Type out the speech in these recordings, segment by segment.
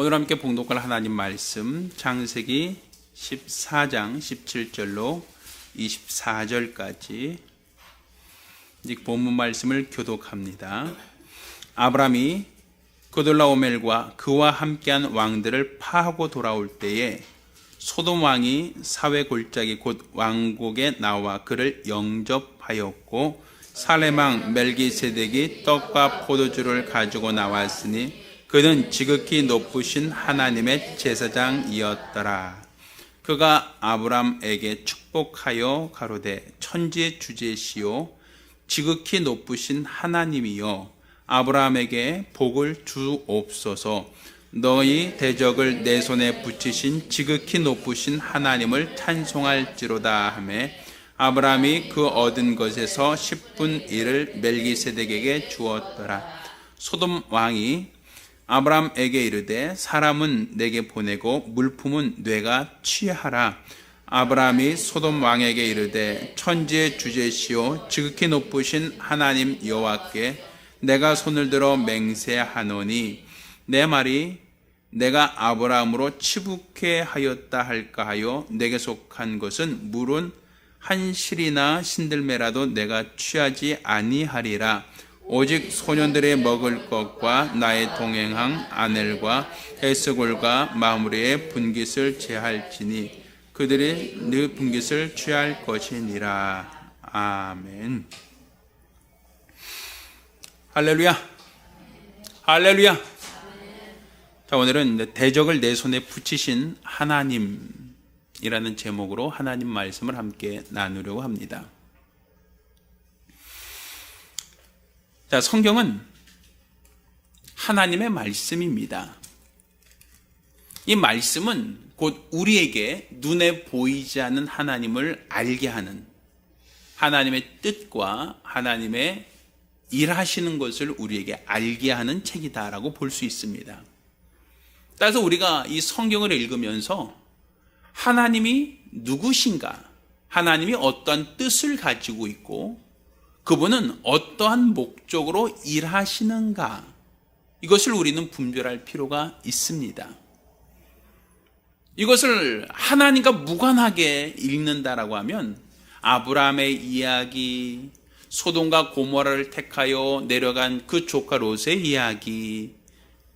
오늘 함께 봉독할 하나님 말씀 창세기 14장 17절로 24절까지 이제 본문 말씀을 교독합니다. 아브람이 그돌라오멜과 그와 함께한 왕들을 파하고 돌아올 때에 소돔 왕이 사회 골짜기 곧 왕국에 나와 그를 영접하였고 살렘 왕 멜기세덱이 떡과 포도주를 가지고 나왔으니 그는 지극히 높으신 하나님의 제사장이었더라. 그가 아브람에게 축복하여 가로되 천지의 주제시요 지극히 높으신 하나님이여 아브람에게 복을 주옵소서. 너희 대적을 내 손에 붙이신 지극히 높으신 하나님을 찬송할지로다 하며 아브람이 그 얻은 것에서 10분 1을 멜기세덱에게 주었더라. 소돔 왕이 아브람에게 이르되 사람은 내게 보내고 물품은 내가 취하라. 아브람이 소돔 왕에게 이르되 천지의 주제시요 지극히 높으신 하나님 여호와께 내가 손을 들어 맹세하노니 내 말이 내가 아브람으로 치북해 하였다 할까 하여 내게 속한 것은 물은 한 실이나 신들매라도 내가 취하지 아니하리라. 오직 소년들의 먹을 것과 나의 동행한 아넬과 에스골과 마므리의 분깃을 제할지니 그들이 네 분깃을 취할 것이니라. 아멘. 할렐루야. 할렐루야. 자, 오늘은 대적을 내 손에 붙이신 하나님이라는 제목으로 하나님 말씀을 함께 나누려고 합니다. 자, 성경은 하나님의 말씀입니다. 이 말씀은 곧 우리에게 눈에 보이지 않는 하나님을 알게 하는 하나님의 뜻과 하나님의 일하시는 것을 우리에게 알게 하는 책이다라고 볼 수 있습니다. 따라서 우리가 이 성경을 읽으면서 하나님이 누구신가, 하나님이 어떠한 뜻을 가지고 있고 그분은 어떠한 목적으로 일하시는가, 이것을 우리는 분별할 필요가 있습니다. 이것을 하나님과 무관하게 읽는다라고 하면 아브라함의 이야기, 소돔과 고모라를 택하여 내려간 그 조카 롯의 이야기,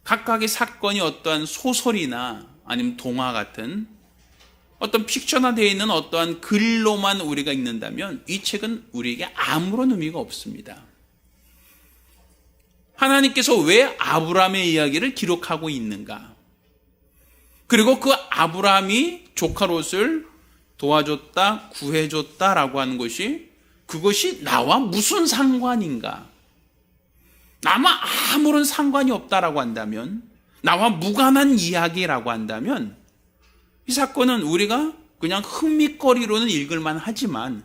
각각의 사건이 어떠한 소설이나 아니면 동화 같은 어떤 픽션화되어 있는 어떠한 글로만 우리가 읽는다면 이 책은 우리에게 아무런 의미가 없습니다. 하나님께서 왜 아브라함의 이야기를 기록하고 있는가? 그리고 그 아브라함이 조카 롯을 도와줬다, 구해줬다라고 하는 것이 그것이 나와 무슨 상관인가? 나와 아무런 상관이 없다라고 한다면, 나와 무관한 이야기라고 한다면 이 사건은 우리가 그냥 흥미거리로는 읽을만 하지만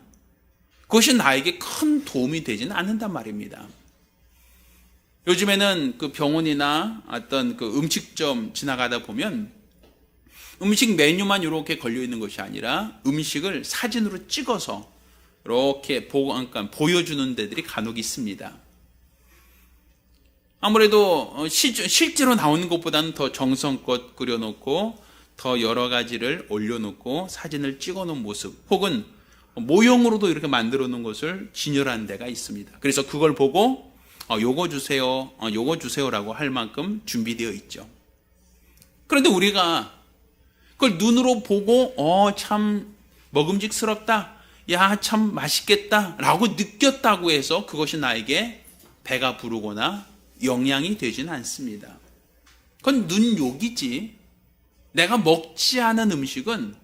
그것이 나에게 큰 도움이 되지는 않는단 말입니다. 요즘에는 그 병원이나 어떤 그 음식점 지나가다 보면 음식 메뉴만 이렇게 걸려있는 것이 아니라 음식을 사진으로 찍어서 이렇게 보여주는 데들이 간혹 있습니다. 아무래도 실제로 나오는 것보다는 더 정성껏 그려놓고 더 여러 가지를 올려놓고 사진을 찍어놓은 모습, 혹은 모형으로도 이렇게 만들어 놓은 것을 진열한 데가 있습니다. 그래서 그걸 보고 요거 주세요, 요거 주세요라고 할 만큼 준비되어 있죠. 그런데 우리가 그걸 눈으로 보고 참 먹음직스럽다, 야 참 맛있겠다 라고 느꼈다고 해서 그것이 나에게 배가 부르거나 영향이 되지는 않습니다. 그건 눈욕이지, 내가 먹지 않은 음식은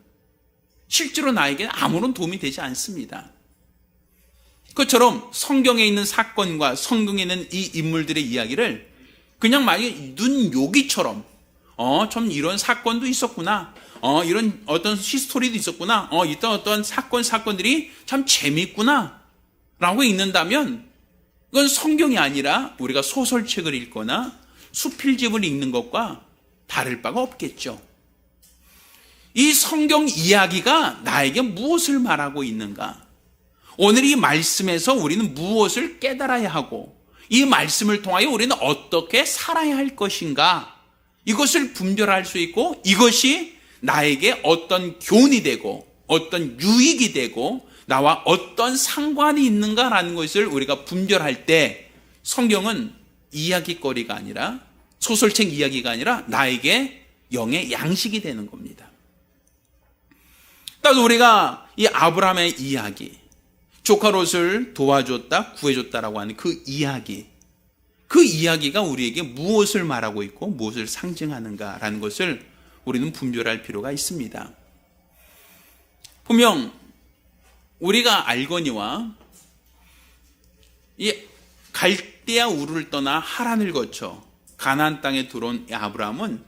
실제로 나에게 아무런 도움이 되지 않습니다. 그것처럼 성경에 있는 사건과 성경에 있는 이 인물들의 이야기를 그냥 만약에 눈요기처럼 참 이런 사건도 있었구나, 이런 어떤 히스토리도 있었구나, 이런 어떤 사건들이 참 재밌구나 라고 읽는다면 그건 성경이 아니라 우리가 소설책을 읽거나 수필집을 읽는 것과 다를 바가 없겠죠. 이 성경 이야기가 나에게 무엇을 말하고 있는가? 오늘 이 말씀에서 우리는 무엇을 깨달아야 하고 이 말씀을 통하여 우리는 어떻게 살아야 할 것인가? 이것을 분별할 수 있고 이것이 나에게 어떤 교훈이 되고 어떤 유익이 되고 나와 어떤 상관이 있는가라는 것을 우리가 분별할 때 성경은 이야기거리가 아니라 소설책 이야기가 아니라 나에게 영의 양식이 되는 겁니다. 따라서 우리가 이 아브라함의 이야기, 조카 롯을 도와줬다, 구해줬다라고 하는 그 이야기가 우리에게 무엇을 말하고 있고 무엇을 상징하는가라는 것을 우리는 분별할 필요가 있습니다. 분명 우리가 알거니와 이 갈대아 우르를 떠나 하란을 거쳐 가나안 땅에 들어온 아브라함은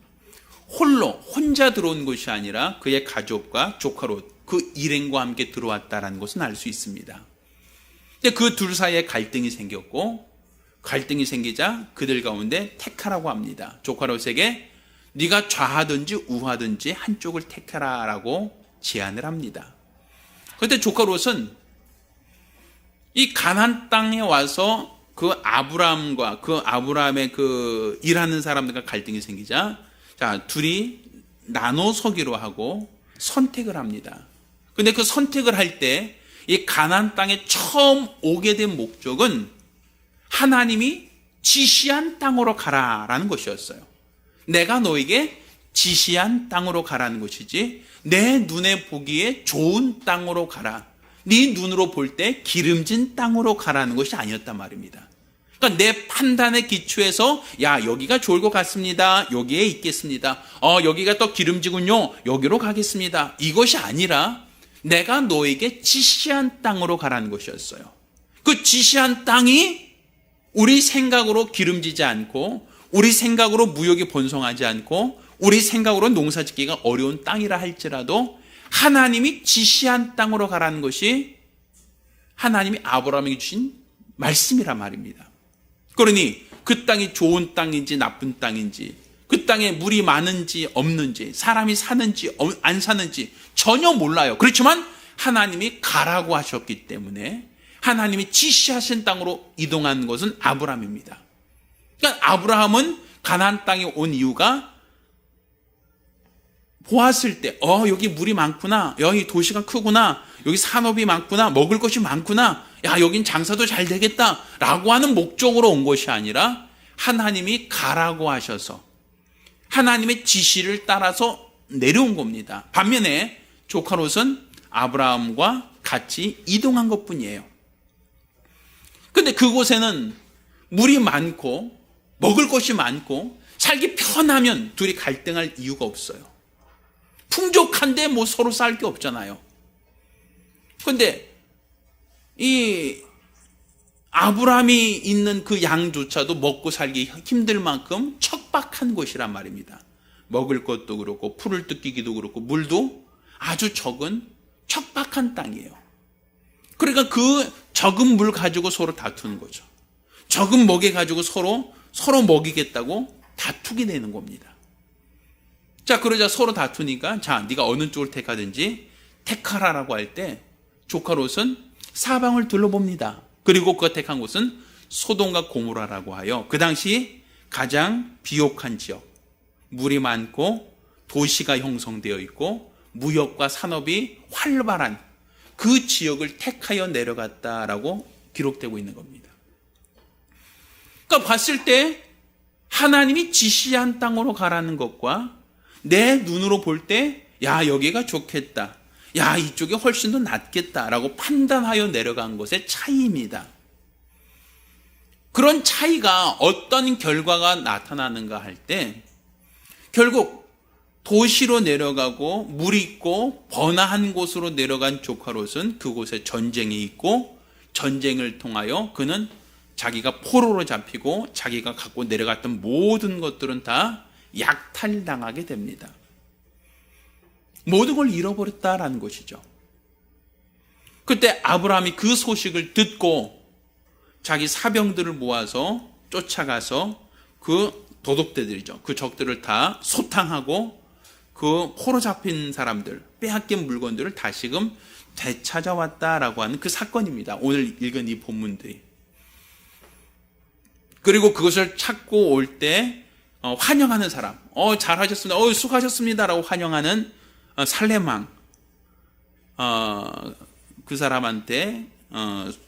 혼자 들어온 것이 아니라 그의 가족과 조카 롯, 그 일행과 함께 들어왔다는 것은 알 수 있습니다. 근데 그 둘 사이에 갈등이 생겼고 갈등이 생기자 그들 가운데 택하라고 합니다. 조카 롯에게 네가 좌하든지 우하든지 한쪽을 택하라라고 제안을 합니다. 그런데 조카 롯은 이 가나안 땅에 와서 그 아브라함과 그 아브라함의 그 일하는 사람들과 갈등이 생기자 자, 둘이 나눠 서기로 하고 선택을 합니다. 근데 그 선택을 할 때 이 가나안 땅에 처음 오게 된 목적은 하나님이 지시한 땅으로 가라라는 것이었어요. 내가 너에게 지시한 땅으로 가라는 것이지 내 눈에 보기에 좋은 땅으로 가라. 네 눈으로 볼 때 기름진 땅으로 가라는 것이 아니었단 말입니다. 그러니까 내 판단의 기초에서 야 여기가 좋을 것 같습니다. 여기에 있겠습니다. 여기가 더 기름지군요. 여기로 가겠습니다. 이것이 아니라 내가 너에게 지시한 땅으로 가라는 것이었어요. 그 지시한 땅이 우리 생각으로 기름지지 않고 우리 생각으로 무역이 번성하지 않고 우리 생각으로 농사짓기가 어려운 땅이라 할지라도 하나님이 지시한 땅으로 가라는 것이 하나님이 아브라함에게 주신 말씀이란 말입니다. 그러니 그 땅이 좋은 땅인지 나쁜 땅인지 그 땅에 물이 많은지 없는지 사람이 사는지 안 사는지 전혀 몰라요. 그렇지만 하나님이 가라고 하셨기 때문에 하나님이 지시하신 땅으로 이동한 것은 아브라함입니다. 그러니까 아브라함은 가나안 땅에 온 이유가 보았을 때 여기 물이 많구나. 여기 도시가 크구나. 여기 산업이 많구나. 먹을 것이 많구나. 야 여긴 장사도 잘 되겠다 라고 하는 목적으로 온 것이 아니라 하나님이 가라고 하셔서 하나님의 지시를 따라서 내려온 겁니다. 반면에 조카 롯은 아브라함과 같이 이동한 것뿐이에요. 근데 그곳에는 물이 많고 먹을 것이 많고 살기 편하면 둘이 갈등할 이유가 없어요. 풍족한데 뭐 서로 쌀 게 없잖아요. 근데 이 아브라함이 있는 그 양조차도 먹고 살기 힘들 만큼 척박한 곳이란 말입니다. 먹을 것도 그렇고 풀을 뜯기기도 그렇고 물도 아주 적은 척박한 땅이에요. 그러니까 그 적은 물 가지고 서로 다투는 거죠. 적은 먹이 가지고 서로 먹이겠다고 다투게 되는 겁니다. 자, 그러자 서로 다투니까 자, 네가 어느 쪽을 택하든지 택하라라고 할 때 조카 롯은 사방을 둘러봅니다. 그리고 그가 택한 곳은 소돔과 고모라라고 하여 그 당시 가장 비옥한 지역, 물이 많고 도시가 형성되어 있고 무역과 산업이 활발한 그 지역을 택하여 내려갔다라고 기록되고 있는 겁니다. 그러니까 봤을 때 하나님이 지시한 땅으로 가라는 것과 내 눈으로 볼 때 야 여기가 좋겠다. 야 이쪽이 훨씬 더 낫겠다라고 판단하여 내려간 것의 차이입니다. 그런 차이가 어떤 결과가 나타나는가 할 때 결국 도시로 내려가고 물 있고 번화한 곳으로 내려간 조카 롯은 그곳에 전쟁이 있고 전쟁을 통하여 그는 자기가 포로로 잡히고 자기가 갖고 내려갔던 모든 것들은 다 약탈당하게 됩니다. 모든 걸 잃어버렸다라는 것이죠. 그때 아브라함이 그 소식을 듣고 자기 사병들을 모아서 쫓아가서 그 도둑들이죠. 그 적들을 다 소탕하고 그 포로 잡힌 사람들, 빼앗긴 물건들을 다시금 되찾아왔다라고 하는 그 사건입니다. 오늘 읽은 이 본문들이. 그리고 그것을 찾고 올 때 환영하는 사람, 잘하셨습니다, 수고하셨습니다라고 환영하는 살레망, 그 사람한테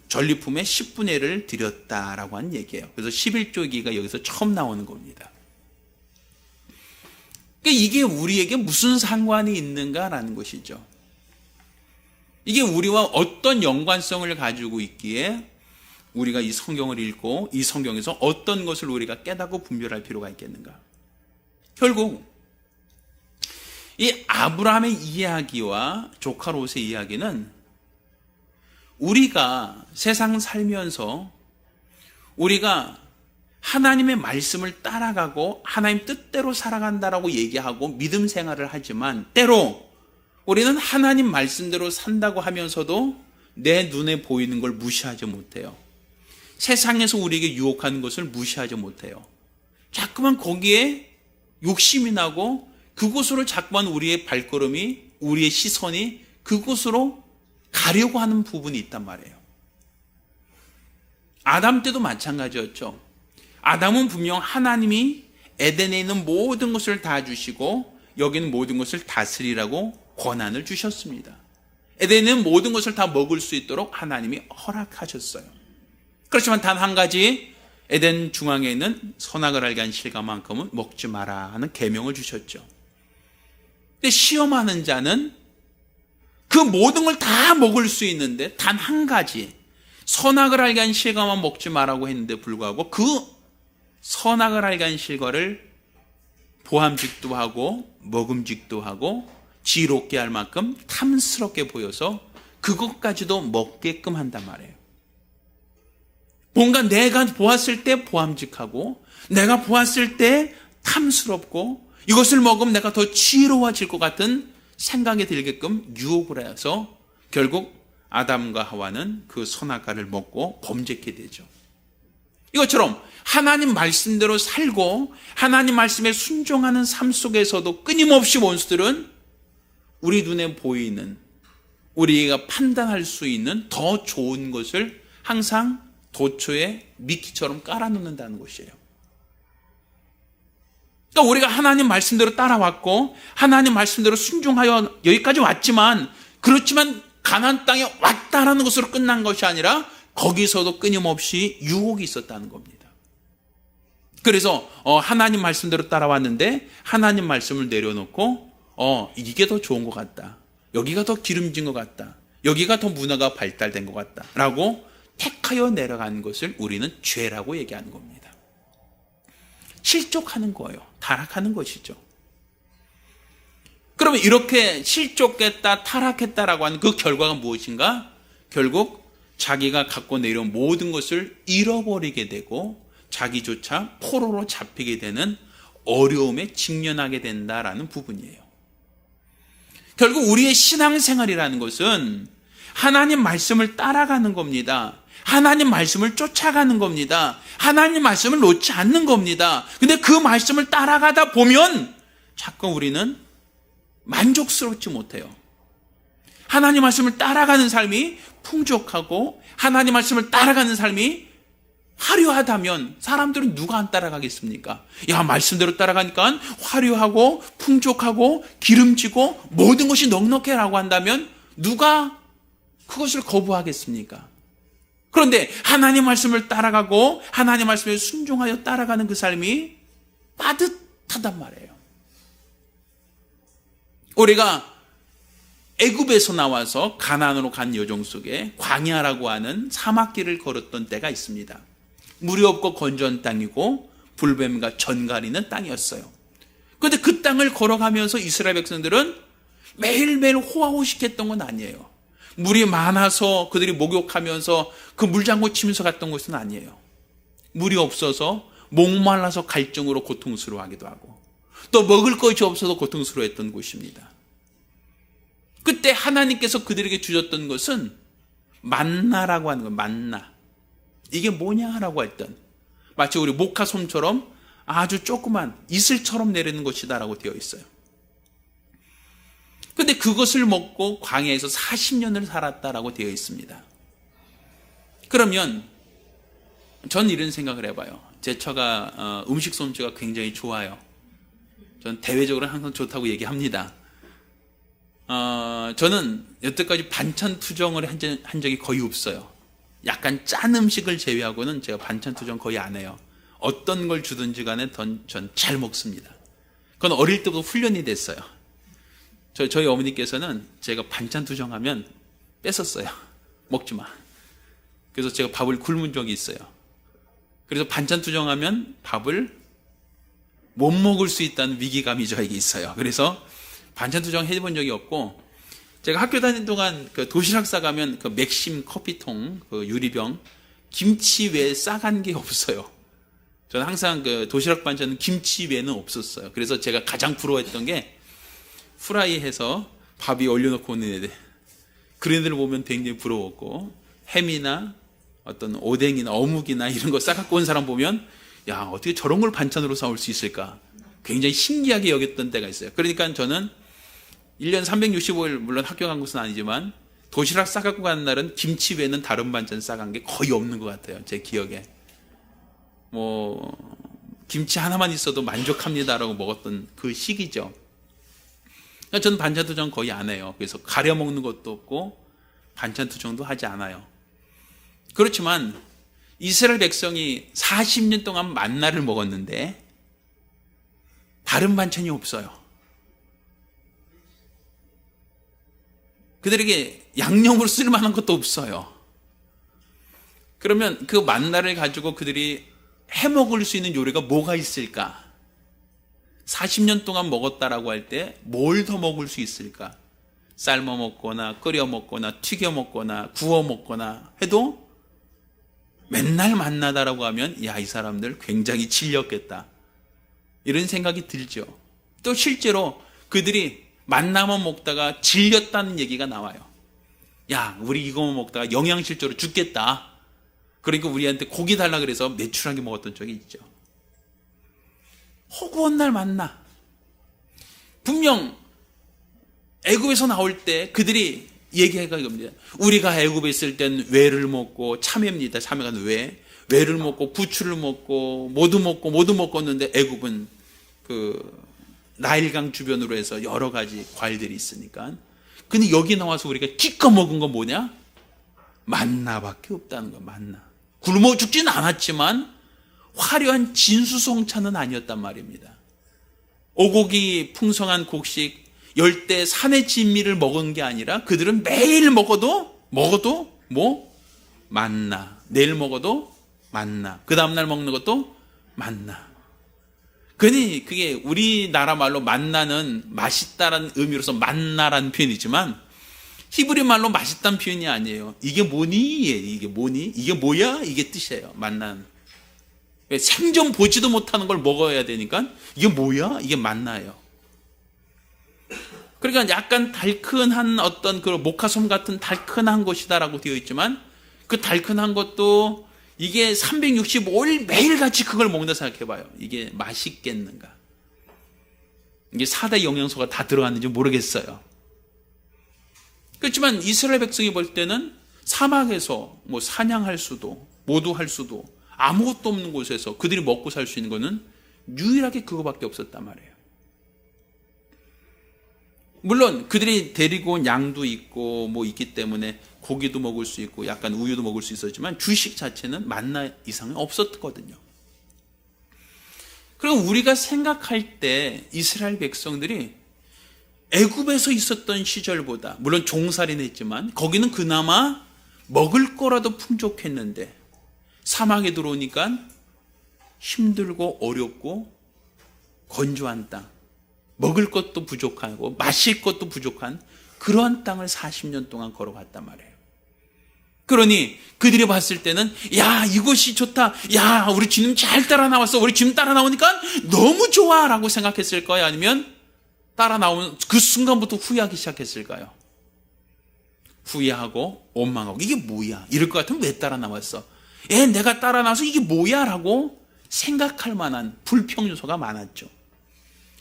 전리품의 10분의 1을 드렸다라고 하는 얘기예요. 그래서 11조기가 여기서 처음 나오는 겁니다. 그러니까 이게 우리에게 무슨 상관이 있는가라는 것이죠. 이게 우리와 어떤 연관성을 가지고 있기에 우리가 이 성경을 읽고 이 성경에서 어떤 것을 우리가 깨닫고 분별할 필요가 있겠는가. 결국 이 아브라함의 이야기와 조카 롯의 이야기는 우리가 세상 살면서 우리가 하나님의 말씀을 따라가고 하나님 뜻대로 살아간다라고 얘기하고 믿음 생활을 하지만 때로 우리는 하나님 말씀대로 산다고 하면서도 내 눈에 보이는 걸 무시하지 못해요. 세상에서 우리에게 유혹하는 것을 무시하지 못해요. 자꾸만 거기에 욕심이 나고 그곳으로 자꾸만 우리의 발걸음이, 우리의 시선이 그곳으로 가려고 하는 부분이 있단 말이에요. 아담 때도 마찬가지였죠. 아담은 분명 하나님이 에덴에 있는 모든 것을 다 주시고 여기는 모든 것을 다스리라고 권한을 주셨습니다. 에덴에 있는 모든 것을 다 먹을 수 있도록 하나님이 허락하셨어요. 그렇지만 단 한 가지, 에덴 중앙에 있는 선악을 알게 한 실과만큼은 먹지 마라 하는 계명을 주셨죠. 근데 시험하는 자는 그 모든 걸 다 먹을 수 있는데 단 한 가지, 선악을 알게 한 실과만 먹지 마라고 했는데 불구하고 그 선악을 알게 한 실과를 보암직도 하고 먹음직도 하고 지롭게 할 만큼 탐스럽게 보여서 그것까지도 먹게끔 한단 말이에요. 뭔가 내가 보았을 때 보암직하고 내가 보았을 때 탐스럽고 이것을 먹으면 내가 더 지혜로워질 것 같은 생각이 들게끔 유혹을 해서 결국 아담과 하와는 그 선악과를 먹고 범죄케 되죠. 이것처럼 하나님 말씀대로 살고 하나님 말씀에 순종하는 삶 속에서도 끊임없이 원수들은 우리 눈에 보이는, 우리가 판단할 수 있는 더 좋은 것을 항상 도초에 미끼처럼 깔아놓는다는 것이에요. 그러니까 우리가 하나님 말씀대로 따라왔고 하나님 말씀대로 순종하여 여기까지 왔지만, 그렇지만 가나안 땅에 왔다라는 것으로 끝난 것이 아니라 거기서도 끊임없이 유혹이 있었다는 겁니다. 그래서 하나님 말씀대로 따라왔는데 하나님 말씀을 내려놓고 이게 더 좋은 것 같다, 여기가 더 기름진 것 같다, 여기가 더 문화가 발달된 것 같다 라고 택하여 내려가는 것을 우리는 죄라고 얘기하는 겁니다. 실족하는 거예요. 타락하는 것이죠. 그러면 이렇게 실족했다, 타락했다라고 하는 그 결과가 무엇인가? 결국 자기가 갖고 내려온 모든 것을 잃어버리게 되고 자기조차 포로로 잡히게 되는 어려움에 직면하게 된다라는 부분이에요. 결국 우리의 신앙생활이라는 것은 하나님 말씀을 따라가는 겁니다. 하나님 말씀을 쫓아가는 겁니다. 하나님 말씀을 놓지 않는 겁니다. 근데 그 말씀을 따라가다 보면 자꾸 우리는 만족스럽지 못해요. 하나님 말씀을 따라가는 삶이 풍족하고 하나님 말씀을 따라가는 삶이 화려하다면 사람들은 누가 안 따라가겠습니까? 야, 말씀대로 따라가니까 화려하고 풍족하고 기름지고 모든 것이 넉넉해라고 한다면 누가 그것을 거부하겠습니까? 그런데 하나님 말씀을 따라가고 하나님 말씀에 순종하여 따라가는 그 삶이 빠듯하단 말이에요. 우리가 애굽에서 나와서 가나안으로 간 여정 속에 광야라고 하는 사막길을 걸었던 때가 있습니다. 물이 없고 건조한 땅이고 불뱀과 전 가리는 땅이었어요. 그런데 그 땅을 걸어가면서 이스라엘 백성들은 매일매일 호화호식했던 건 아니에요. 물이 많아서 그들이 목욕하면서 그 물장구 치면서 갔던 곳은 아니에요. 물이 없어서 목말라서 갈증으로 고통스러워하기도 하고 또 먹을 것이 없어서 고통스러워했던 곳입니다. 그때 하나님께서 그들에게 주셨던 것은 만나라고 하는 거예요. 만나. 이게 뭐냐라고 했던, 마치 우리 모카솜처럼 아주 조그만 이슬처럼 내리는 것이다라고 되어 있어요. 근데 그것을 먹고 광야에서 40년을 살았다라고 되어 있습니다. 그러면 전 이런 생각을 해봐요. 제 처가 음식 솜씨가 굉장히 좋아요. 전 대외적으로 항상 좋다고 얘기합니다. 저는 여태까지 반찬 투정을 한 적이 거의 없어요. 약간 짠 음식을 제외하고는 제가 반찬 투정 거의 안 해요. 어떤 걸 주든지 간에 전 잘 먹습니다. 그건 어릴 때부터 훈련이 됐어요. 저희 어머니께서는 제가 반찬 투정하면 뺏었어요. 먹지 마. 그래서 제가 밥을 굶은 적이 있어요. 그래서 반찬 투정하면 밥을 못 먹을 수 있다는 위기감이 저에게 있어요. 그래서 반찬 투정 해본 적이 없고, 제가 학교 다니는 동안 그 도시락 싸가면 그 맥심 커피통, 그 유리병, 김치 외에 싸간 게 없어요. 저는 항상 그 도시락 반찬은 김치 외에는 없었어요. 그래서 제가 가장 부러워했던 게 후라이해서 밥 위에 올려놓고 오는 애들. 그런 애들을 보면 굉장히 부러웠고, 햄이나 어떤 오뎅이나 어묵이나 이런 거 싸갖고 온 사람 보면, 야, 어떻게 저런 걸 반찬으로 싸올 수 있을까? 굉장히 신기하게 여겼던 때가 있어요. 그러니까 저는 1년 365일, 물론 학교 간 것은 아니지만 도시락 싸갖고 가는 날은 김치 외에는 다른 반찬 싸간 게 거의 없는 것 같아요. 제 기억에. 김치 하나만 있어도 만족합니다라고 먹었던 그 시기죠. 그러니까 저는 반찬 투정 거의 안 해요. 그래서 가려 먹는 것도 없고 반찬 투정도 하지 않아요. 그렇지만 이스라엘 백성이 40년 동안 만나를 먹었는데 다른 반찬이 없어요. 그들에게 양념으로 쓸만한 것도 없어요. 그러면 그 만나를 가지고 그들이 해먹을 수 있는 요리가 뭐가 있을까? 40년 동안 먹었다라고 할 때 뭘 더 먹을 수 있을까? 삶아 먹거나 끓여 먹거나 튀겨 먹거나 구워 먹거나 해도 맨날 만나다라고 하면, 야, 이 사람들 굉장히 질렸겠다, 이런 생각이 들죠. 또 실제로 그들이 만나만 먹다가 질렸다는 얘기가 나와요. 야, 우리 이거만 먹다가 영양실조로 죽겠다. 그러니까 우리한테 고기 달라 그래서 매출하게 먹었던 적이 있죠. 허구한 날 만나. 분명 애굽에서 나올 때 그들이 얘기해가 이겁니다. 우리가 애굽에 있을 땐 외를 먹고, 참외입니다. 참외가 외를 먹고 부추를 먹고 모두 먹었는데 애굽은 그 나일강 주변으로 해서 여러 가지 과일들이 있으니까. 근데 여기 나와서 우리가 기껏 먹은 건 뭐냐? 만나밖에 없다는 거야. 만나. 굶어 죽지는 않았지만 화려한 진수성찬은 아니었단 말입니다. 오곡이 풍성한 곡식, 열대 산의 진미를 먹은 게 아니라 그들은 매일 먹어도 만나. 내일 먹어도 만나. 그 다음날 먹는 것도 만나. 그게 우리나라 말로 만나는 맛있다라는 의미로서 만나라는 표현이지만 히브리 말로 맛있다는 표현이 아니에요. 이게 뭐니? 이게 뭐니? 이게 뭐야? 이게 뜻이에요. 만나는. 생전 보지도 못하는 걸 먹어야 되니까 이게 뭐야? 이게 만나예요. 그러니까 약간 달큰한 어떤 그 모카솜 같은 달큰한 것이다라고 되어 있지만, 그 달큰한 것도 이게 365일 매일같이 그걸 먹는다 생각해봐요. 이게 맛있겠는가? 이게 4대 영양소가 다 들어갔는지 모르겠어요. 그렇지만 이스라엘 백성이 볼 때는 사막에서 사냥할 수도 모두 할 수도 아무것도 없는 곳에서 그들이 먹고 살 수 있는 거는 유일하게 그거밖에 없었단 말이에요. 물론 그들이 데리고 온 양도 있고 있기 때문에 고기도 먹을 수 있고 약간 우유도 먹을 수 있었지만 주식 자체는 만나 이상은 없었거든요. 그리고 우리가 생각할 때 이스라엘 백성들이 애굽에서 있었던 시절보다, 물론 종살이는 했지만 거기는 그나마 먹을 거라도 풍족했는데 사막에 들어오니까 힘들고 어렵고 건조한 땅, 먹을 것도 부족하고 마실 것도 부족한 그러한 땅을 40년 동안 걸어갔단 말이에요. 그러니 그들이 봤을 때는, 야, 이곳이 좋다, 야, 우리 주님 잘 따라 나왔어, 우리 주님 따라 나오니까 너무 좋아 라고 생각했을 거예요? 아니면 따라 나오는 그 순간부터 후회하기 시작했을까요? 후회하고 원망하고, 이게 뭐야, 이럴 것 같으면 왜 따라 나왔어, 내가 따라 나와서 이게 뭐야 라고 생각할 만한 불평 요소가 많았죠.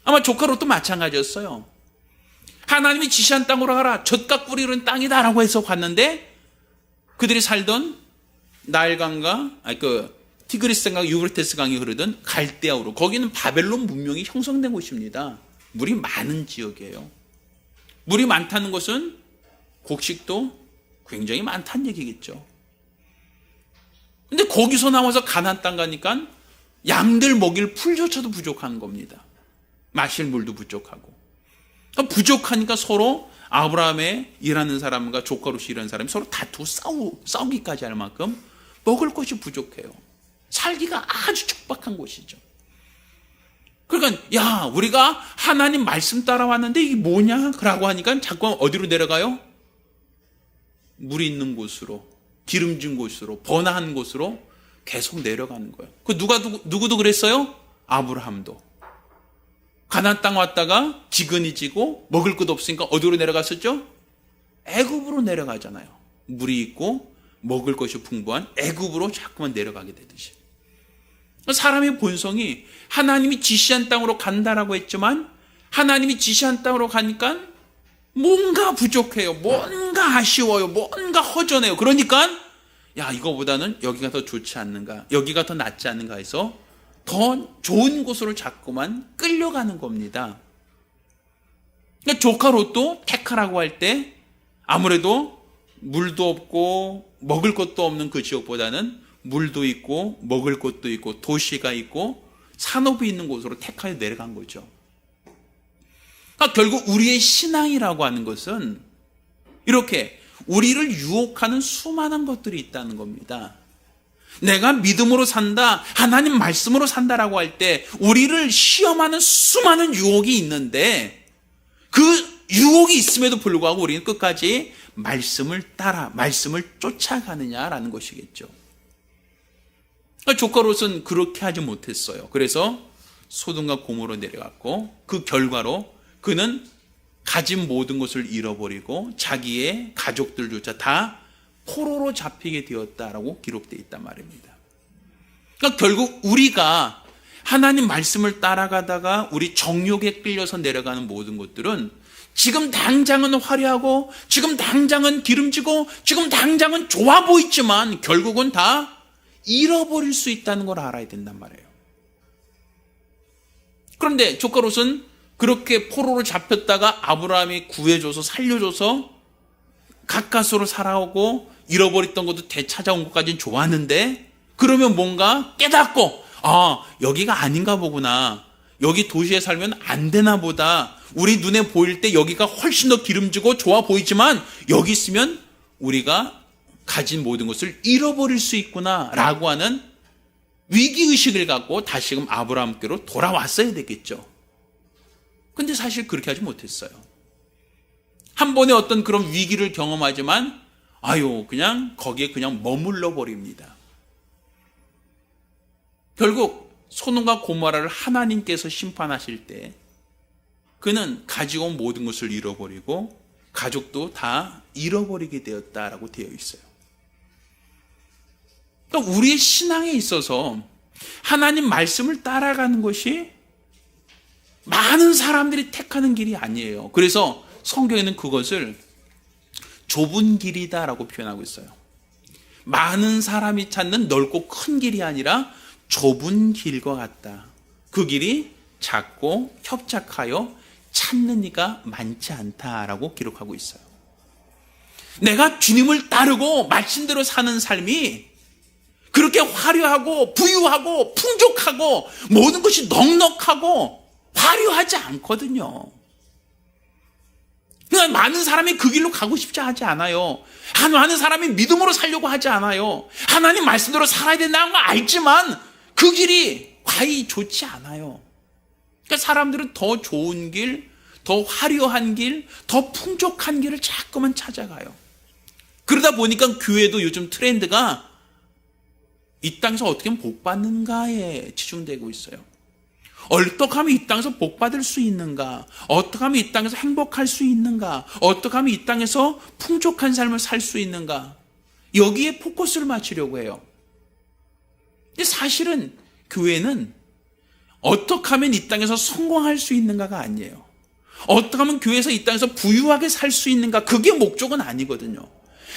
아마 조카 롯도 마찬가지였어요. 하나님이 지시한 땅으로 가라, 젖과 꿀이 흐르는 땅이다 라고 해서 갔는데 그들이 살던 나일강과 티그리스강, 유브라테스 강이 흐르던 갈대아우로, 거기는 바벨론 문명이 형성된 곳입니다. 물이 많은 지역이에요. 물이 많다는 것은 곡식도 굉장히 많다는 얘기겠죠. 근데 거기서 나와서 가나안 땅 가니까 양들 먹일 풀조차도 부족한 겁니다. 마실 물도 부족하고. 그러니까 부족하니까 서로 아브라함의 일하는 사람과 조카로서 일하는 사람이 서로 다투고 싸우기까지 할 만큼 먹을 것이 부족해요. 살기가 아주 척박한 곳이죠. 그러니까 야, 우리가 하나님 말씀 따라왔는데 이게 뭐냐? 라고 하니까 자꾸 어디로 내려가요? 물이 있는 곳으로, 기름진 곳으로, 번화한 곳으로 계속 내려가는 거예요. 그 누구도 그랬어요? 아브라함도. 가나안 땅 왔다가 지근이 지고 먹을 것 없으니까 어디로 내려갔었죠? 애굽으로 내려가잖아요. 물이 있고 먹을 것이 풍부한 애굽으로 자꾸만 내려가게 되듯이. 사람의 본성이 하나님이 지시한 땅으로 간다라고 했지만 하나님이 지시한 땅으로 가니까 뭔가 부족해요. 뭔가 아쉬워요. 뭔가 허전해요. 그러니까 야, 이거보다는 여기가 더 좋지 않는가, 여기가 더 낫지 않는가 해서 더 좋은 곳으로 자꾸만 끌려가는 겁니다. 그러니까 조카 롯도 택하라고 할 때 아무래도 물도 없고 먹을 것도 없는 그 지역보다는 물도 있고 먹을 것도 있고 도시가 있고 산업이 있는 곳으로 택하여 내려간 거죠. 그러니까 결국 우리의 신앙이라고 하는 것은 이렇게 우리를 유혹하는 수많은 것들이 있다는 겁니다. 내가 믿음으로 산다, 하나님 말씀으로 산다라고 할 때 우리를 시험하는 수많은 유혹이 있는데 그 유혹이 있음에도 불구하고 우리는 끝까지 말씀을 따라, 말씀을 쫓아가느냐라는 것이겠죠. 조카 롯은 그렇게 하지 못했어요. 그래서 소돔과 고모로 내려갔고 그 결과로 그는 가진 모든 것을 잃어버리고 자기의 가족들조차 다 포로로 잡히게 되었다라고 기록되어 있단 말입니다. 그러니까 결국 우리가 하나님 말씀을 따라가다가 우리 정욕에 끌려서 내려가는 모든 것들은 지금 당장은 화려하고 지금 당장은 기름지고 지금 당장은 좋아 보이지만 결국은 다 잃어버릴 수 있다는 걸 알아야 된단 말이에요. 그런데 조카 롯은 그렇게 포로로 잡혔다가 아브라함이 구해줘서 살려줘서 가까스로 살아오고 잃어버렸던 것도 되찾아온 것까지는 좋았는데 그러면 뭔가 깨닫고 여기가 아닌가 보구나, 여기 도시에 살면 안 되나 보다, 우리 눈에 보일 때 여기가 훨씬 더 기름지고 좋아 보이지만 여기 있으면 우리가 가진 모든 것을 잃어버릴 수 있구나 라고 하는 위기의식을 갖고 다시금 아브라함께로 돌아왔어야 되겠죠. 근데 사실 그렇게 하지 못했어요. 한 번에 어떤 그런 위기를 경험하지만 그냥 거기에 그냥 머물러 버립니다. 결국 소돔과 고모라를 하나님께서 심판하실 때 그는 가지고 온 모든 것을 잃어버리고 가족도 다 잃어버리게 되었다라고 되어 있어요. 그러니까 우리의 신앙에 있어서 하나님 말씀을 따라가는 것이 많은 사람들이 택하는 길이 아니에요. 그래서 성경에는 그것을 좁은 길이다라고 표현하고 있어요. 많은 사람이 찾는 넓고 큰 길이 아니라 좁은 길과 같다. 그 길이 작고 협착하여 찾는 이가 많지 않다라고 기록하고 있어요. 내가 주님을 따르고 말씀대로 사는 삶이 그렇게 화려하고 부유하고 풍족하고 모든 것이 넉넉하고 화려하지 않거든요. 그러니까 많은 사람이 그 길로 가고 싶지 하지 않아요. 많은 사람이 믿음으로 살려고 하지 않아요. 하나님 말씀대로 살아야 된다는 걸 알지만 그 길이 과히 좋지 않아요. 그러니까 사람들은 더 좋은 길, 더 화려한 길, 더 풍족한 길을 자꾸만 찾아가요. 그러다 보니까 교회도 요즘 트렌드가 이 땅에서 어떻게 하면 복 받는가에 치중되고 있어요. 어떻게 하면 이 땅에서 복 받을 수 있는가? 어떻게 하면 이 땅에서 행복할 수 있는가? 어떻게 하면 이 땅에서 풍족한 삶을 살 수 있는가? 여기에 포커스를 맞추려고 해요. 근데 사실은 교회는 어떻게 하면 이 땅에서 성공할 수 있는가가 아니에요. 어떻게 하면 교회에서 이 땅에서 부유하게 살 수 있는가? 그게 목적은 아니거든요.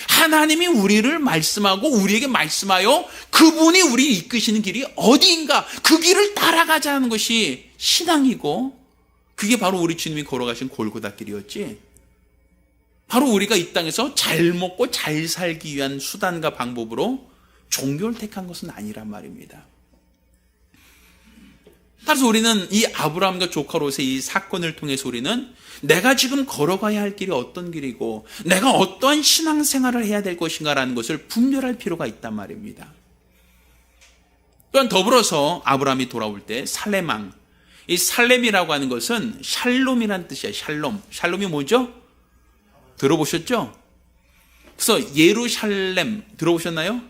하나님이 우리를 말씀하고 우리에게 말씀하여 그분이 우리 이끄시는 길이 어디인가, 그 길을 따라가자는 것이 신앙이고, 그게 바로 우리 주님이 걸어가신 골고다 길이었지. 바로 우리가 이 땅에서 잘 먹고 잘 살기 위한 수단과 방법으로 종교를 택한 것은 아니란 말입니다. 따라서 우리는 이 아브라함과 조카 롯의 이 사건을 통해서 우리는 내가 지금 걸어가야 할 길이 어떤 길이고 내가 어떠한 신앙생활을 해야 될 것인가라는 것을 분별할 필요가 있단 말입니다. 또한 더불어서 아브라함이 돌아올 때 살렘왕, 이 살렘이라고 하는 것은 샬롬이라는 뜻이야. 샬롬. 샬롬이 뭐죠? 들어보셨죠? 그래서 예루살렘 들어보셨나요?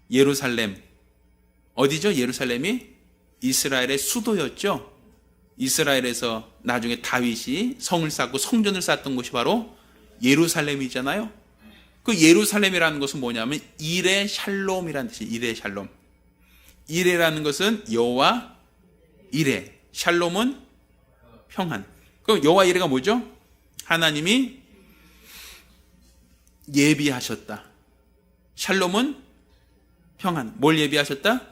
예루살렘 어디죠? 예루살렘이 이스라엘의 수도였죠. 이스라엘에서 나중에 다윗이 성을 쌓고 성전을 쌓았던 곳이 바로 예루살렘이잖아요. 그 예루살렘이라는 것은 뭐냐면 이레 샬롬이라는 뜻이에요. 이레 샬롬. 이레라는 것은 여호와 이레, 샬롬은 평안. 그럼 여호와 이레가 뭐죠? 하나님이 예비하셨다. 샬롬은 평안. 뭘 예비하셨다?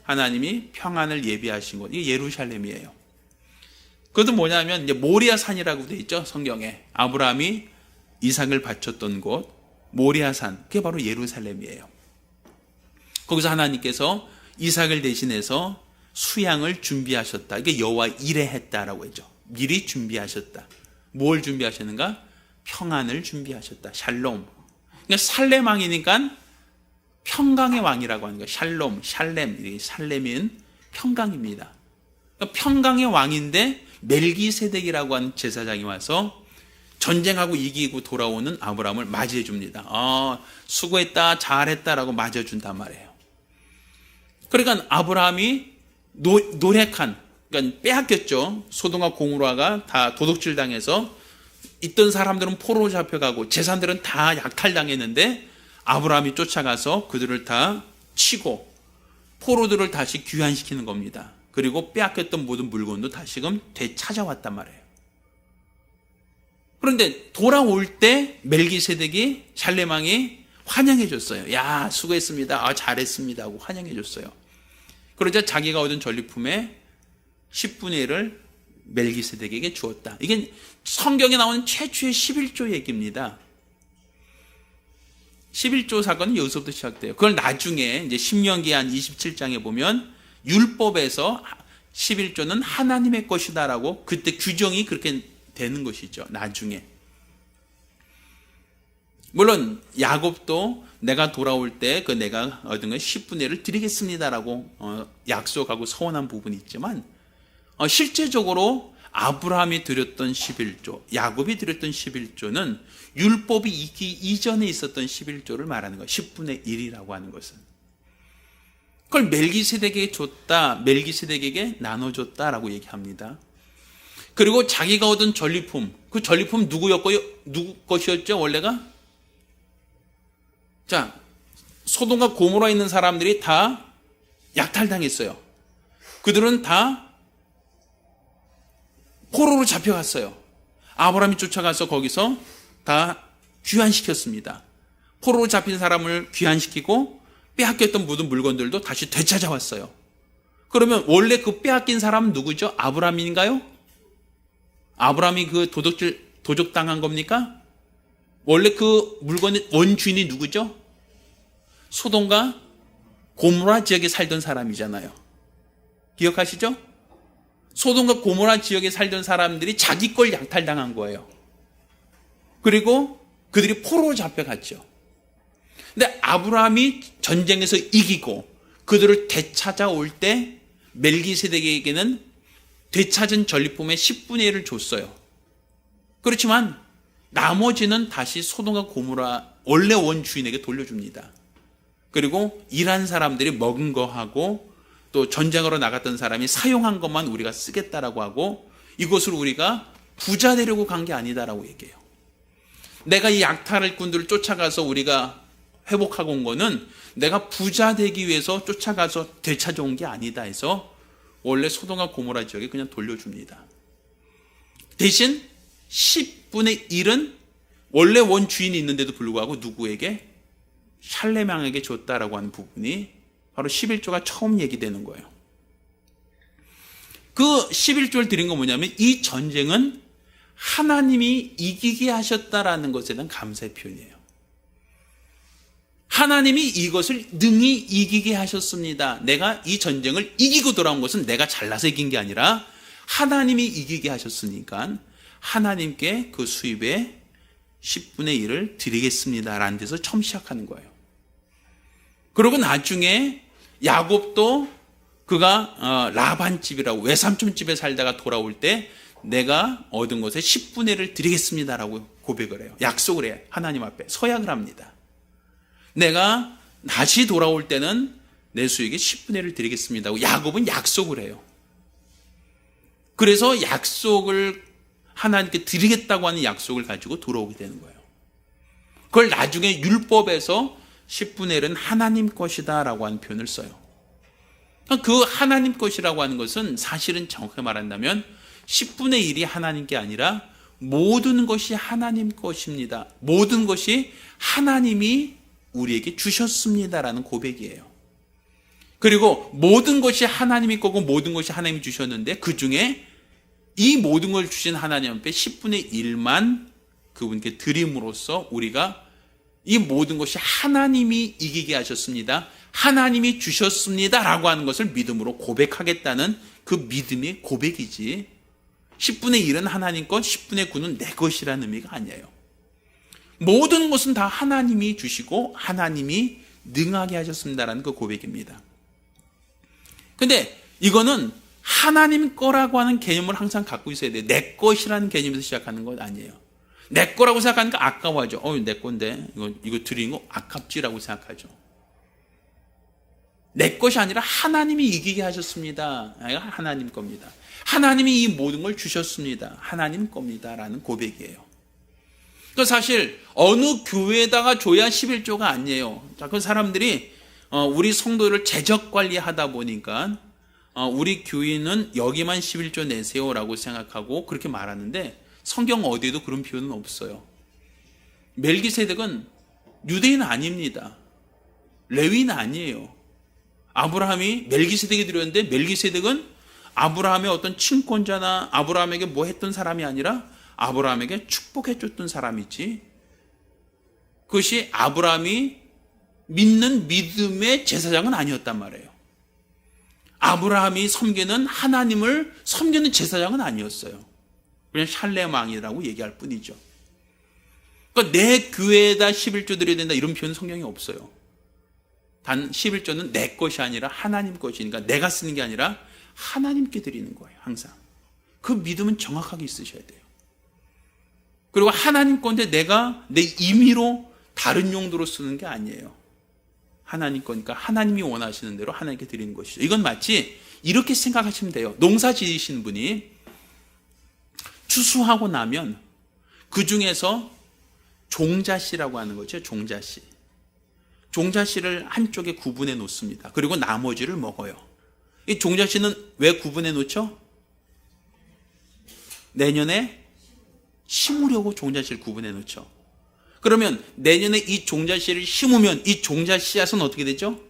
하나님이 평안을 예비하신 곳. 이게 예루살렘이에요. 그것도 뭐냐면 이제 모리아산이라고 되어 있죠. 성경에. 아브라함이 이삭을 바쳤던 곳 모리아산. 그게 바로 예루살렘이에요. 거기서 하나님께서 이삭을 대신해서 수양을 준비하셨다. 이게 여호와 이레했다라고 했죠. 미리 준비하셨다. 뭘 준비하셨는가? 평안을 준비하셨다. 샬롬. 그러니까 살렘 왕이니까 평강의 왕이라고 하는 거예요. 샬롬, 샬렘, 살렘인 평강입니다. 그러니까 평강의 왕인데 멜기세덱이라고 하는 제사장이 와서 전쟁하고 이기고 돌아오는 아브라함을 맞이해 줍니다. 수고했다, 잘했다라고 맞아준단 말이에요. 그러니까 아브라함이 노력한, 그러니까 빼앗겼죠. 소돔과 고모라가 다 도둑질 당해서 있던 사람들은 포로로 잡혀가고 재산들은 다 약탈당했는데 아브라함이 쫓아가서 그들을 다 치고 포로들을 다시 귀환시키는 겁니다. 그리고 빼앗겼던 모든 물건도 다시금 되찾아왔단 말이에요. 그런데 돌아올 때 멜기세덱이 샬렘 왕이 환영해 줬어요. 야, 수고했습니다. 잘했습니다 하고 환영해 줬어요. 그러자 자기가 얻은 전리품의 10분의 1을 멜기세덱에게 주었다. 이게 성경에 나오는 최초의 11조 얘기입니다. 11조 사건은 여기서부터 시작돼요. 그걸 나중에 이제 신명기 한 27장에 보면 율법에서 11조는 하나님의 것이다라고 그때 규정이 그렇게 되는 것이죠. 나중에. 물론 야곱도 내가 돌아올 때 그 내가 얻은 건 10분의 1을 드리겠습니다라고 약속하고 서원한 부분이 있지만 실제적으로 아브라함이 드렸던 11조, 야곱이 드렸던 11조는 율법이 있기 이전에 있었던 11조를 말하는 거예요. 10분의 1이라고 하는 것은. 그걸 멜기세덱에게 줬다, 멜기세덱에게 나눠줬다라고 얘기합니다. 그리고 자기가 얻은 전리품, 그 전리품 누구 것이었죠, 원래가? 자, 소돔과 고모라에 있는 사람들이 다 약탈당했어요. 그들은 다 포로로 잡혀갔어요. 아브라함이 쫓아가서 거기서 다 귀환시켰습니다. 포로로 잡힌 사람을 귀환시키고 빼앗겼던 모든 물건들도 다시 되찾아왔어요. 그러면 원래 그 빼앗긴 사람은 누구죠? 아브라함인가요? 아브라함이 그 도적당한 겁니까? 원래 그 물건의 원주인이 누구죠? 소돔과 고모라 지역에 살던 사람이잖아요. 기억하시죠? 소돔과 고모라 지역에 살던 사람들이 자기 걸 약탈당한 거예요. 그리고 그들이 포로로 잡혀갔죠. 근데 아브라함이 전쟁에서 이기고 그들을 되찾아올 때 멜기세덱에게는 되찾은 전리품의 10분의 1을 줬어요. 그렇지만 나머지는 다시 소돔과 고모라 원래 원주인에게 돌려줍니다. 그리고 일한 사람들이 먹은 거 하고 또 전쟁으로 나갔던 사람이 사용한 것만 우리가 쓰겠다라고 하고 이것을 우리가 부자 되려고 간 게 아니다라고 얘기해요. 내가 이 약탈꾼들을 쫓아가서 우리가 회복하고 온 거는 내가 부자 되기 위해서 쫓아가서 되찾아온 게 아니다 해서 원래 소돔과 고모라 지역에 그냥 돌려줍니다. 대신 10분의 1은 원래 원 주인이 있는데도 불구하고 누구에게? 샬레망에게 줬다라고 하는 부분이 바로 11조가 처음 얘기되는 거예요. 그 11조를 드린 건 뭐냐면 이 전쟁은 하나님이 이기게 하셨다라는 것에 대한 감사의 표현이에요. 하나님이 이것을 능히 이기게 하셨습니다. 내가 이 전쟁을 이기고 돌아온 것은 내가 잘나서 이긴 게 아니라 하나님이 이기게 하셨으니까 하나님께 그 수입의 10분의 1을 드리겠습니다 라는 데서 처음 시작하는 거예요. 그리고 나중에 야곱도 그가 라반 집이라고 외삼촌 집에 살다가 돌아올 때 내가 얻은 것의 10분의 1을 드리겠습니다라고 고백을 해요. 약속을 해요. 하나님 앞에 서약을 합니다. 내가 다시 돌아올 때는 내 수익의 10분의 1을 드리겠습니다 하고 야곱은 약속을 해요. 그래서 약속을 하나님께 드리겠다고 하는 약속을 가지고 돌아오게 되는 거예요. 그걸 나중에 율법에서 10분의 1은 하나님 것이다 라고 하는 표현을 써요. 그 하나님 것이라고 하는 것은 사실은 정확히 말한다면 10분의 1이 하나님께 아니라 모든 것이 하나님 것입니다. 모든 것이 하나님이 우리에게 주셨습니다라는 고백이에요. 그리고 모든 것이 하나님이 거고 모든 것이 하나님이 주셨는데 그 중에 이 모든 걸 주신 하나님 앞에 10분의 1만 그분께 드림으로써 우리가 이 모든 것이 하나님이 이기게 하셨습니다. 하나님이 주셨습니다 라고 하는 것을 믿음으로 고백하겠다는 그 믿음의 고백이지 10분의 1은 하나님 것, 10분의 9는 내 것이라는 의미가 아니에요. 모든 것은 다 하나님이 주시고 하나님이 능하게 하셨습니다라는 그 고백입니다. 근데 이거는 하나님 거라고 하는 개념을 항상 갖고 있어야 돼요. 내 것이라는 개념에서 시작하는 건 아니에요. 내 거라고 생각하니까 아까워하죠. 내 건데 이거 드리는 거 아깝지라고 생각하죠. 내 것이 아니라 하나님이 이기게 하셨습니다. 하나님 겁니다. 하나님이 이 모든 걸 주셨습니다. 하나님 겁니다라는 고백이에요. 그 사실 어느 교회에다가 줘야 11조가 아니에요. 그 사람들이 우리 성도를 재적 관리하다 보니까 우리 교인은 여기만 11조 내세요라고 생각하고 그렇게 말하는데 성경 어디에도 그런 표현은 없어요. 멜기세덱은 유대인 아닙니다. 레위인 아니에요. 아브라함이 멜기세덱이 드렸는데 멜기세덱은 아브라함의 어떤 친권자나 아브라함에게 뭐 했던 사람이 아니라 아브라함에게 축복해 줬던 사람이지 그것이 아브라함이 믿는 믿음의 제사장은 아니었단 말이에요. 아브라함이 섬기는 하나님을 섬기는 제사장은 아니었어요. 그냥 샬레망이라고 얘기할 뿐이죠. 그러니까 내 교회에다 11조 드려야 된다 이런 표현은 성경에 없어요. 단 11조는 내 것이 아니라 하나님 것이니까 내가 쓰는 게 아니라 하나님께 드리는 거예요. 항상. 그 믿음은 정확하게 있으셔야 돼요. 그리고 하나님 건데 내가 내 임의로 다른 용도로 쓰는 게 아니에요. 하나님 거니까 하나님이 원하시는 대로 하나님께 드리는 것이죠. 이건 마치 이렇게 생각하시면 돼요. 농사 지으신 분이 추수하고 나면 그 중에서 종자씨라고 하는 거죠. 종자씨. 종자씨를 한쪽에 구분해 놓습니다. 그리고 나머지를 먹어요. 이 종자씨는 왜 구분해 놓죠? 내년에 심으려고 종자씨를 구분해 놓죠. 그러면 내년에 이 종자씨를 심으면 이 종자씨앗은 어떻게 되죠?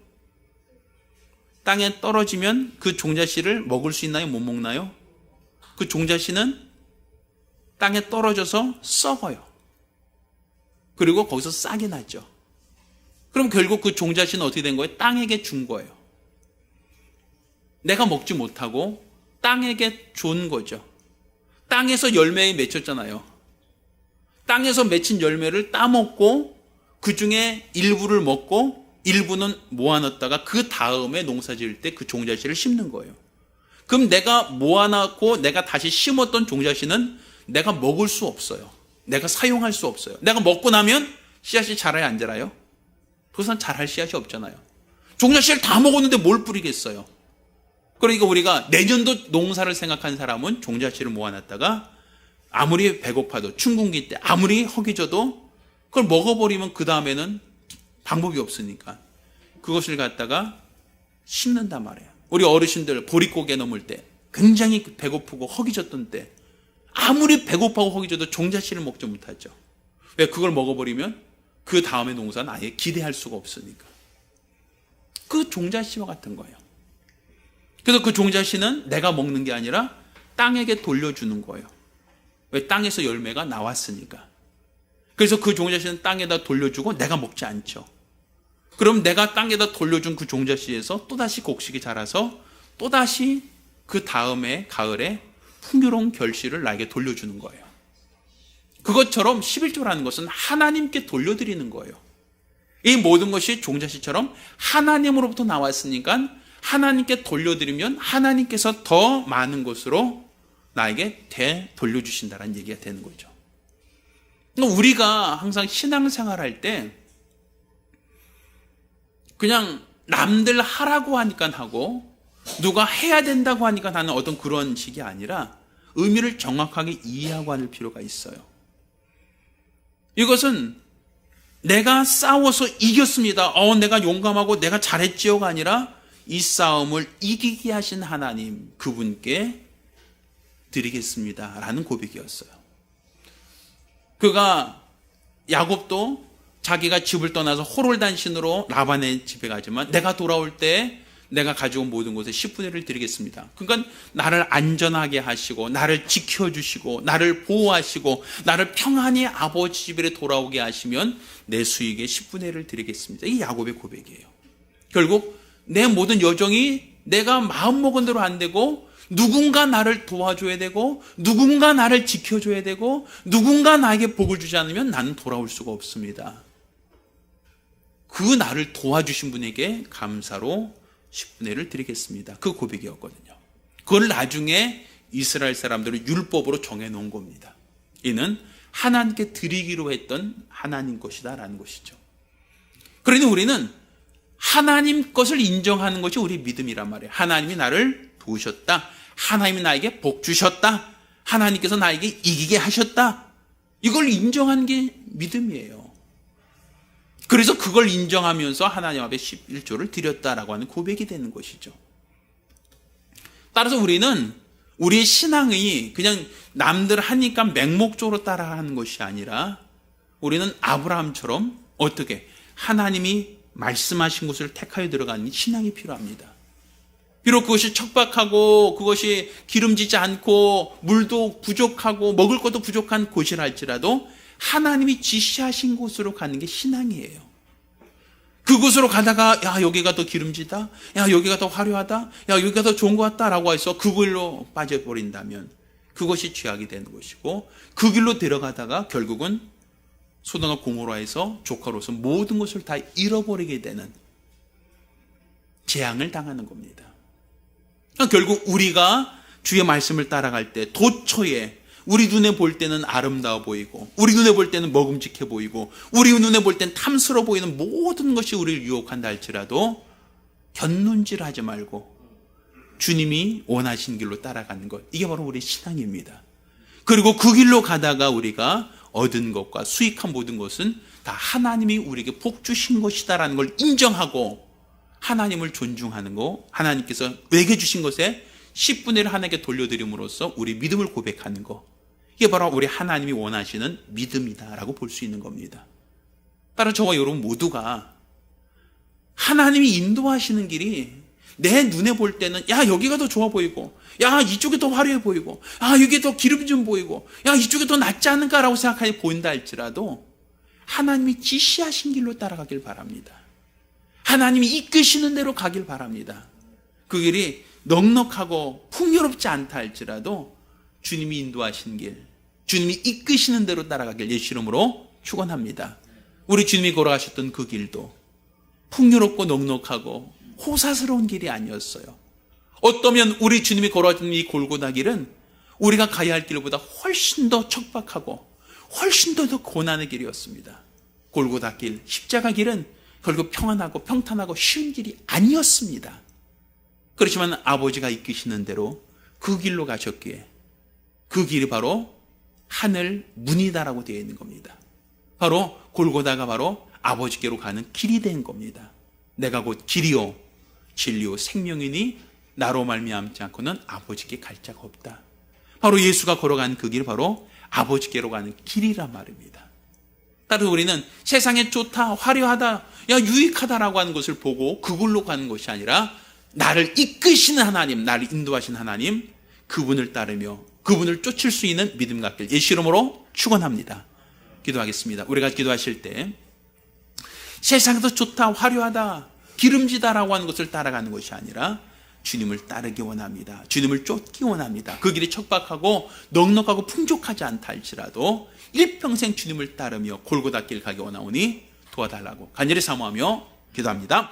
땅에 떨어지면 그 종자씨를 먹을 수 있나요? 못 먹나요? 그 종자씨는 땅에 떨어져서 썩어요. 그리고 거기서 싹이 나죠. 그럼 결국 그 종자씨는 어떻게 된 거예요? 땅에게 준 거예요. 내가 먹지 못하고 땅에게 준 거죠. 땅에서 열매에 맺혔잖아요. 땅에서 맺힌 열매를 따먹고 그 중에 일부를 먹고 일부는 모아놨다가 그 다음에 농사 지을 때 그 종자씨를 심는 거예요. 그럼 내가 모아놨고 내가 다시 심었던 종자씨는 내가 먹을 수 없어요. 내가 사용할 수 없어요. 내가 먹고 나면 씨앗이 자라요, 안 자라요? 그것은 자랄 씨앗이 없잖아요. 종자씨를 다 먹었는데 뭘 뿌리겠어요? 그러니까 우리가 내년도 농사를 생각한 사람은 종자씨를 모아놨다가 아무리 배고파도 춘궁기 때 아무리 허기져도 그걸 먹어버리면 그 다음에는 방법이 없으니까 그것을 갖다가 심는단 말이에요. 우리 어르신들 보릿고개 넘을 때 굉장히 배고프고 허기졌던 때 아무리 배고파고 허기져도 종자씨를 먹지 못하죠. 왜? 그걸 먹어버리면 그 다음의 농사는 아예 기대할 수가 없으니까. 그 종자씨와 같은 거예요. 그래서 그 종자씨는 내가 먹는 게 아니라 땅에게 돌려주는 거예요. 왜? 땅에서 열매가 나왔으니까. 그래서 그 종자씨는 땅에다 돌려주고 내가 먹지 않죠. 그럼 내가 땅에다 돌려준 그 종자씨에서 또다시 곡식이 자라서 또다시 그 다음에 가을에 풍요로운 결실을 나에게 돌려주는 거예요. 그것처럼 11조라는 것은 하나님께 돌려드리는 거예요. 이 모든 것이 종자씨처럼 하나님으로부터 나왔으니까 하나님께 돌려드리면 하나님께서 더 많은 것으로 나에게 되돌려주신다는 얘기가 되는 거죠. 우리가 항상 신앙생활할 때 그냥 남들 하라고 하니까 하고 누가 해야 된다고 하니까 하는 어떤 그런 식이 아니라 의미를 정확하게 이해하고 할 필요가 있어요. 이것은 내가 싸워서 이겼습니다. 내가 용감하고 내가 잘했지요가 아니라 이 싸움을 이기게 하신 하나님, 그분께 드리겠습니다 라는 고백이었어요. 그가 야곱도 자기가 집을 떠나서 호롤단신으로 라반의 집에 가지만 내가 돌아올 때 내가 가지고 온 모든 것의 10분의 1을 드리겠습니다. 그러니까 나를 안전하게 하시고 나를 지켜주시고 나를 보호하시고 나를 평안히 아버지 집에 돌아오게 하시면 내 수익의 10분의 1을 드리겠습니다. 이게 야곱의 고백이에요. 결국 내 모든 여정이 내가 마음먹은 대로 안 되고 누군가 나를 도와줘야 되고 누군가 나를 지켜줘야 되고 누군가 나에게 복을 주지 않으면 나는 돌아올 수가 없습니다. 그 나를 도와주신 분에게 감사로 10분의 1을 드리겠습니다. 그 고백이었거든요. 그걸 나중에 이스라엘 사람들은 율법으로 정해놓은 겁니다. 이는 하나님께 드리기로 했던 하나님 것이다 라는 것이죠. 그러니 우리는 하나님 것을 인정하는 것이 우리 믿음이란 말이에요. 하나님이 나를 도우셨다. 하나님이 나에게 복 주셨다. 하나님께서 나에게 이기게 하셨다. 이걸 인정하는 게 믿음이에요. 그래서 그걸 인정하면서 하나님 앞에 11조를 드렸다라고 하는 고백이 되는 것이죠. 따라서 우리는 우리의 신앙이 그냥 남들 하니까 맹목적으로 따라하는 것이 아니라 우리는 아브라함처럼 어떻게 하나님이 말씀하신 곳을 택하여 들어가는 신앙이 필요합니다. 비록 그것이 척박하고 그것이 기름지지 않고 물도 부족하고 먹을 것도 부족한 곳이라 할지라도 하나님이 지시하신 곳으로 가는 게 신앙이에요. 그곳으로 가다가 야 여기가 더 기름지다, 야 여기가 더 화려하다, 야 여기가 더 좋은 것 같다라고 해서 그 길로 빠져버린다면 그것이 죄악이 되는 것이고 그 길로 데려가다가 결국은 소돔과 고모라에서 조카로서 모든 것을 다 잃어버리게 되는 재앙을 당하는 겁니다. 그러니까 결국 우리가 주의 말씀을 따라갈 때 도처에 우리 눈에 볼 때는 아름다워 보이고 우리 눈에 볼 때는 먹음직해 보이고 우리 눈에 볼 때는 탐스러워 보이는 모든 것이 우리를 유혹한다 할지라도 견눈질하지 말고 주님이 원하신 길로 따라가는 것, 이게 바로 우리의 신앙입니다. 그리고 그 길로 가다가 우리가 얻은 것과 수익한 모든 것은 다 하나님이 우리에게 복 주신 것이다라는 걸 인정하고 하나님을 존중하는 거, 하나님께서 내게 주신 것에 10분의 1을 하나님께 돌려드림으로써 우리 믿음을 고백하는 거, 이게 바로 우리 하나님이 원하시는 믿음이다라고 볼 수 있는 겁니다. 따라 저와 여러분 모두가 하나님이 인도하시는 길이 내 눈에 볼 때는 야 여기가 더 좋아 보이고 야 이쪽이 더 화려해 보이고 야 여기 더 기름 좀 보이고 야 이쪽이 더 낫지 않을까라고 생각하니 보인다 할지라도 하나님이 지시하신 길로 따라가길 바랍니다. 하나님이 이끄시는 대로 가길 바랍니다. 그 길이 넉넉하고 풍요롭지 않다 할지라도 주님이 인도하신 길, 주님이 이끄시는 대로 따라가길 예수 이름으로 축원합니다. 우리 주님이 걸어가셨던 그 길도 풍요롭고 넉넉하고 호사스러운 길이 아니었어요. 어떠면 우리 주님이 걸어가던 이 골고다 길은 우리가 가야 할 길보다 훨씬 더 척박하고 훨씬 더 고난의 길이었습니다. 골고다 길, 십자가 길은 결국 평안하고 평탄하고 쉬운 길이 아니었습니다. 그렇지만 아버지가 이끄시는 대로 그 길로 가셨기에 그 길이 바로 하늘 문이다라고 되어 있는 겁니다. 바로 골고다가 바로 아버지께로 가는 길이 된 겁니다. 내가 곧 길이요 진리요 생명이니 나로 말미암지 않고는 아버지께 갈 자가 없다. 바로 예수가 걸어간 그 길 바로 아버지께로 가는 길이란 말입니다. 따라서 우리는 세상에 좋다, 화려하다, 야 유익하다라고 하는 것을 보고 그걸로 가는 것이 아니라 나를 이끄시는 하나님, 나를 인도하시는 하나님, 그분을 따르며 그분을 쫓을 수 있는 믿음 갖길 예수 이름으로 축원합니다. 기도하겠습니다. 우리가 기도하실 때 세상에서 좋다, 화려하다, 기름지다라고 하는 것을 따라가는 것이 아니라 주님을 따르기 원합니다. 주님을 쫓기 원합니다. 그 길이 척박하고 넉넉하고 풍족하지 않다 할지라도 일평생 주님을 따르며 골고다 길 가기 원하오니 도와달라고 간절히 사모하며 기도합니다.